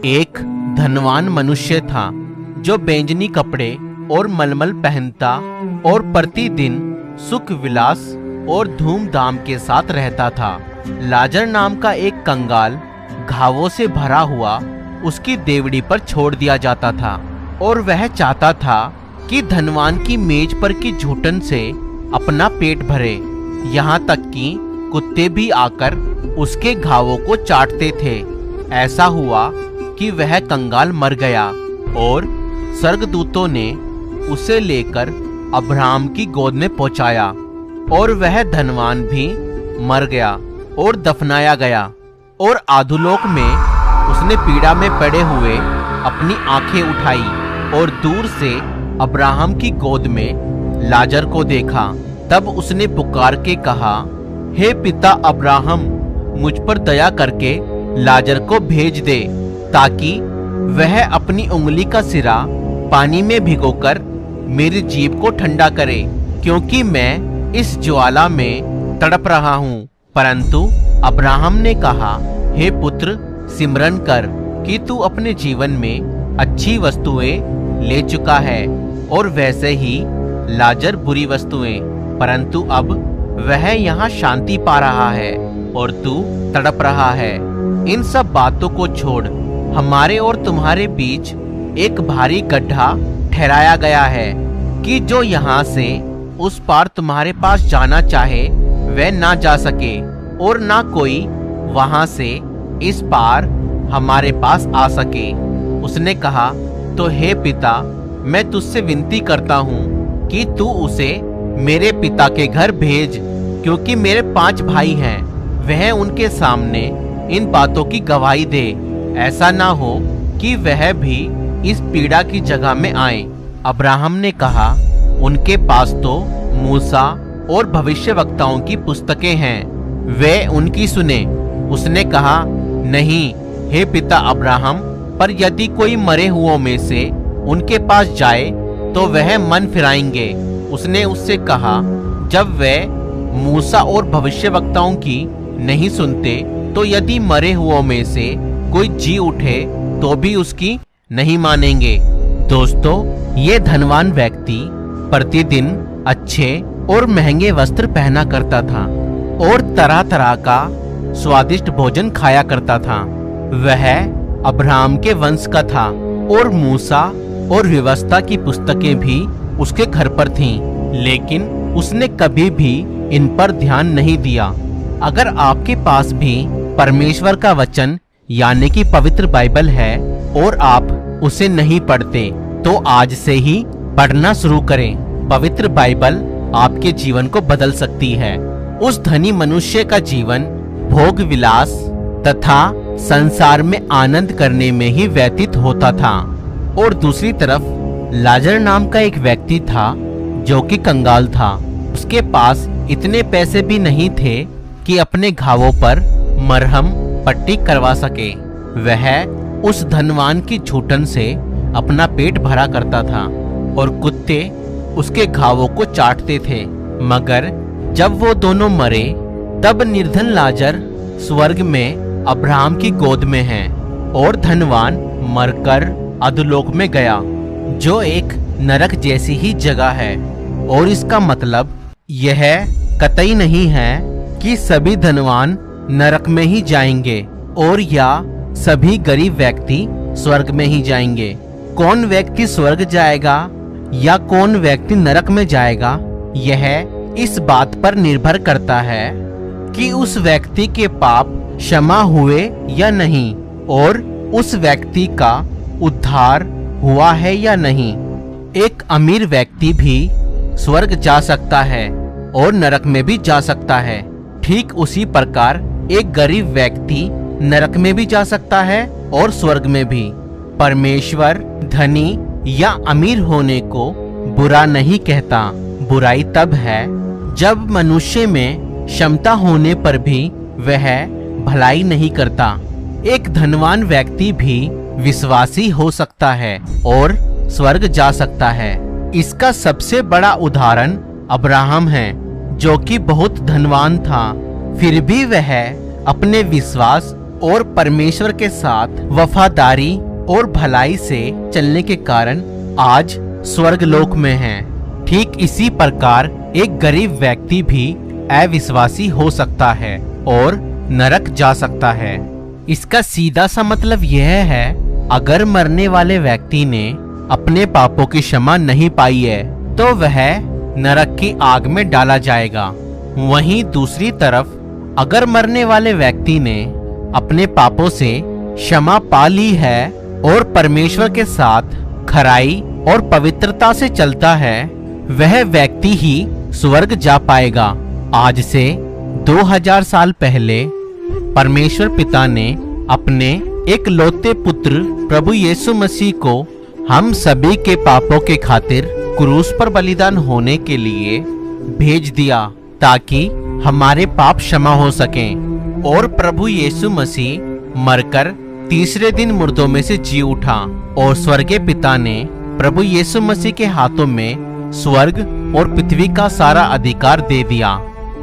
एक धनवान मनुष्य था जो बैंजनी कपड़े और मलमल पहनता और प्रतिदिन सुख विलास और धूमधाम के साथ रहता था। लाजर नाम का एक कंगाल घावों से भरा हुआ उसकी देवड़ी पर छोड़ दिया जाता था और वह चाहता था कि धनवान की मेज पर की झूठन से अपना पेट भरे। यहाँ तक कि कुत्ते भी आकर उसके घावों को चाटते थे। ऐसा हुआ कि वह कंगाल मर गया और स्वर्गदूतों ने उसे लेकर अब्राहम की गोद में पहुंचाया और वह धनवान भी मर गया और दफनाया गया। और आधुलोक में उसने पीड़ा में पड़े हुए अपनी आंखें उठाई और दूर से अब्राहम की गोद में लाजर को देखा। तब उसने पुकार के कहा, हे पिता अब्राहम, मुझ पर दया करके लाजर को भेज दे ताकि वह अपनी उंगली का सिरा पानी में भिगोकर मेरी जीभ को ठंडा करे, क्योंकि मैं इस ज्वाला में तड़प रहा हूँ। परंतु अब्राहम ने कहा, हे पुत्र, सिमरन कर कि तू अपने जीवन में अच्छी वस्तुएं ले चुका है और वैसे ही लाजर बुरी वस्तुएं, परंतु अब वह यहाँ शांति पा रहा है और तू तड़प रहा है। इन सब बातों को छोड़, हमारे और तुम्हारे बीच एक भारी गड्ढा ठहराया गया है कि जो यहाँ से उस पार तुम्हारे पास जाना चाहे वह ना जा सके और ना कोई वहां से इस पार हमारे पास आ सके। उसने कहा, तो हे पिता, मैं तुझसे विनती करता हूँ कि तू उसे मेरे पिता के घर भेज, क्योंकि मेरे 5 भाई हैं। वह उनके सामने इन बातों की गवाही दे। ऐसा ना हो कि वह भी इस पीड़ा की जगह में आए। अब्राहम ने कहा, उनके पास तो मूसा और भविष्यवक्ताओं की पुस्तकें हैं, वे उनकी सुने। उसने कहा, नहीं हे पिता अब्राहम, पर यदि कोई मरे हुओं में से उनके पास जाए तो वह मन फिराएंगे। उसने उससे कहा, जब वे मूसा और भविष्यवक्ताओं की नहीं सुनते तो यदि मरे हुओं में से कोई जी उठे तो भी उसकी नहीं मानेंगे। दोस्तों, ये धनवान व्यक्ति प्रतिदिन अच्छे और महंगे वस्त्र पहना करता था और तरह तरह का स्वादिष्ट भोजन खाया करता था। वह अब्राहम के वंश का था और मूसा और व्यवस्था की पुस्तकें भी उसके घर पर थीं, लेकिन उसने कभी भी इन पर ध्यान नहीं दिया। अगर आपके पास भी परमेश्वर का वचन यानी कि पवित्र बाइबल है और आप उसे नहीं पढ़ते, तो आज से ही पढ़ना शुरू करें। पवित्र बाइबल आपके जीवन को बदल सकती है। उस धनी मनुष्य का जीवन भोग विलास तथा संसार में आनंद करने में ही व्यतीत होता था और दूसरी तरफ लाजर नाम का एक व्यक्ति था जो कि कंगाल था। उसके पास इतने पैसे भी नहीं थे कि अपने घावों पर मरहम पट्टी करवा सके। वह उस धनवान की झूठन से अपना पेट भरा करता था और कुत्ते उसके घावों को चाटते थे। मगर जब वो दोनों मरे तब निर्धन लाजर स्वर्ग में अब्राहम की गोद में है और धनवान मरकर अधोलोक में गया, जो एक नरक जैसी ही जगह है। और इसका मतलब यह कतई नहीं है कि सभी धनवान नरक में ही जाएंगे और या सभी गरीब व्यक्ति स्वर्ग में ही जाएंगे। कौन व्यक्ति स्वर्ग जाएगा या कौन व्यक्ति नरक में जाएगा, यह इस बात पर निर्भर करता है कि उस व्यक्ति के पाप क्षमा हुए या नहीं और उस व्यक्ति का उद्धार हुआ है या नहीं। एक अमीर व्यक्ति भी स्वर्ग जा सकता है और नरक में भी जा सकता है। ठीक उसी प्रकार एक गरीब व्यक्ति नरक में भी जा सकता है और स्वर्ग में भी। परमेश्वर धनी या अमीर होने को बुरा नहीं कहता। बुराई तब है जब मनुष्य में क्षमता होने पर भी वह भलाई नहीं करता। एक धनवान व्यक्ति भी विश्वासी हो सकता है और स्वर्ग जा सकता है। इसका सबसे बड़ा उदाहरण अब्राहम है, जो कि बहुत धनवान था, फिर भी वह अपने विश्वास और परमेश्वर के साथ वफादारी और भलाई से चलने के कारण आज स्वर्गलोक में हैं। ठीक इसी प्रकार एक गरीब व्यक्ति भी अविश्वासी हो सकता है और नरक जा सकता है। इसका सीधा सा मतलब यह है, अगर मरने वाले व्यक्ति ने अपने पापों की क्षमा नहीं पाई है तो वह नरक की आग में डाला जाएगा। वहीं दूसरी तरफ अगर मरने वाले व्यक्ति ने अपने पापों से क्षमा पा ली है और परमेश्वर के साथ खराई और पवित्रता से चलता है, वह व्यक्ति ही स्वर्ग जा पाएगा। आज से 2000 साल पहले परमेश्वर पिता ने अपने एक लौते पुत्र प्रभु यीशु मसीह को हम सभी के पापों के खातिर क्रूस पर बलिदान होने के लिए भेज दिया, ताकि हमारे पाप क्षमा हो सकें। और प्रभु यीशु मसीह मरकर तीसरे दिन मुर्दों में से जी उठा और स्वर्गीय पिता ने प्रभु यीशु मसीह के हाथों में स्वर्ग और पृथ्वी का सारा अधिकार दे दिया।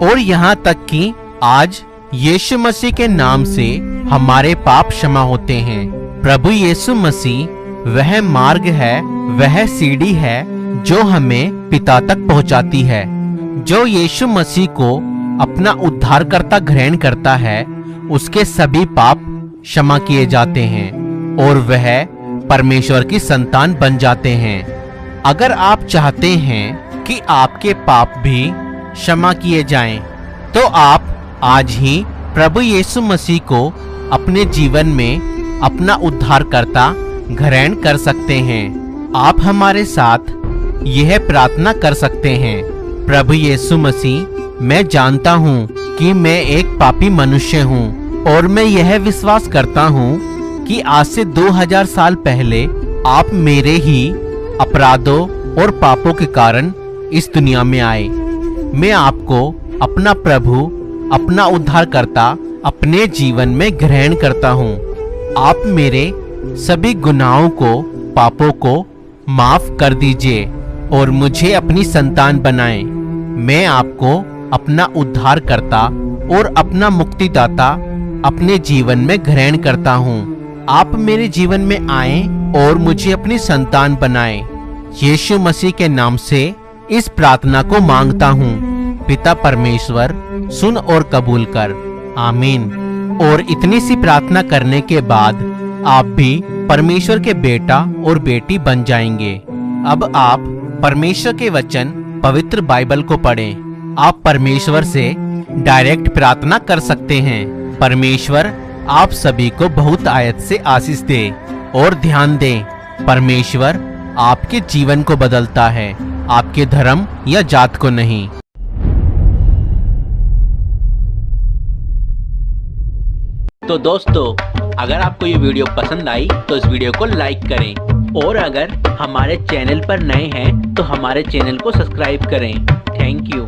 और यहाँ तक कि आज यीशु मसीह के नाम से हमारे पाप क्षमा होते हैं। प्रभु यीशु मसीह वह मार्ग है, वह सीढ़ी है जो हमें पिता तक पहुँचाती है। जो यीशु मसीह को अपना उद्धारकर्ता ग्रहण करता है, उसके सभी पाप क्षमा किए जाते हैं और वह परमेश्वर की संतान बन जाते हैं। अगर आप चाहते हैं कि आपके पाप भी क्षमा किए जाएं, तो आप आज ही प्रभु यीशु मसीह को अपने जीवन में अपना उद्धारकर्ता ग्रहण कर सकते हैं। आप हमारे साथ यह प्रार्थना कर सकते हैं, प्रभु यीशु मसीह, मैं जानता हूँ कि मैं एक पापी मनुष्य हूँ और मैं यह विश्वास करता हूँ कि आज से 2000 साल पहले आप मेरे ही अपराधों और पापों के कारण इस दुनिया में आए। मैं आपको अपना प्रभु, अपना उद्धारकर्ता अपने जीवन में ग्रहण करता हूँ। आप मेरे सभी गुनाहों को, पापों को माफ कर दीजिए और मुझे अपनी संतान बनाएं। मैं आपको अपना उद्धारकर्ता और अपना मुक्तिदाता अपने जीवन में ग्रहण करता हूँ। आप मेरे जीवन में आएं और मुझे अपनी संतान बनाएं। यीशु मसीह के नाम से इस प्रार्थना को मांगता हूँ। पिता परमेश्वर, सुन और कबूल कर। आमीन। और इतनी सी प्रार्थना करने के बाद आप भी परमेश्वर के बेटा और बेटी बन जाएंगे। अब आप परमेश्वर के वचन पवित्र बाइबल को पढ़ें। आप परमेश्वर से डायरेक्ट प्रार्थना कर सकते हैं। परमेश्वर आप सभी को बहुत आयत से आशीष दे। और ध्यान दें, परमेश्वर आपके जीवन को बदलता है, आपके धर्म या जात को नहीं। तो दोस्तों, अगर आपको ये वीडियो पसंद आई तो इस वीडियो को लाइक करें और अगर हमारे चैनल पर नए हैं तो हमारे चैनल को सब्सक्राइब करें। Thank you.